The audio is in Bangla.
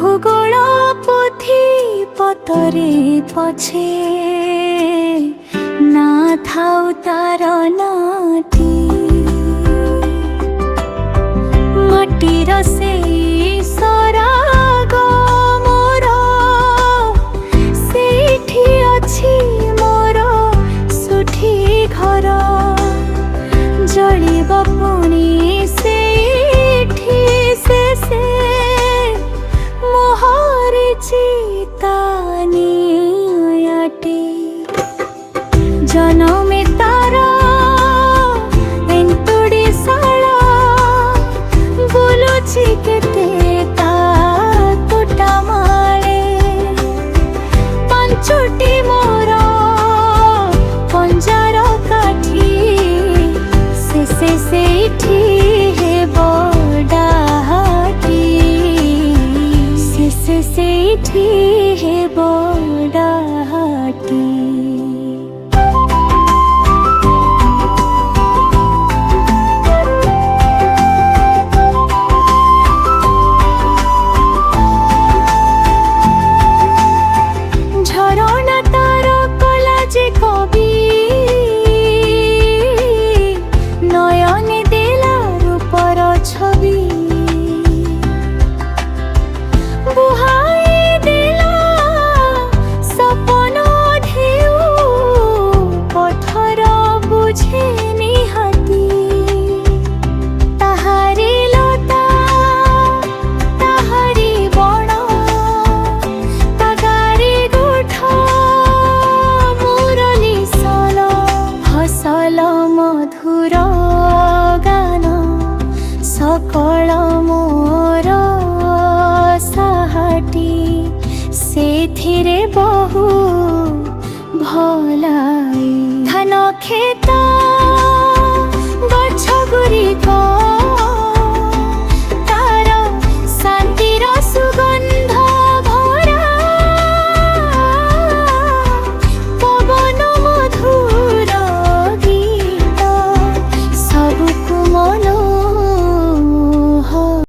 ভূগোল পুথি পতরে পছে না থাও তার নাটি মাটির সেই সরাগ মোর সেইঠি ଅଛି মোর সুঠি ঘর জଳିব পুଣି সেইঠি শেষে মোহরে চিতানিয়াটি জনমে তার এନ୍ତୁଡ଼ି ଶାଳ ବୁଲୁଛି କେତେ ତା ତୋଟା ମାଳେ ପାଞ୍ଚଟି ମୋର ପଞ୍ଜାର କାଠି ଶେଷେ ସେଇଠି ହେବ ଡାହାଟି ଶେଷେ ସେଇଠି ହେବ ଡାହାଟି ঝরনা তার কলা যে কবি নয়নে দেলা রূপর ছবি বুহাই দেলা সপন ঢেউ পথর বুঝে নিহাতি তাহারি লতা তাহারি বণ তাগারি গুঠ মুরলি সল ফসল মধুর গান সকল মোর সাহাটি ସେଥିରେ ବହୁ ଭলাই ଧାନ କ୍ଷେତ ଗଛ ଗୁଡ଼ିକ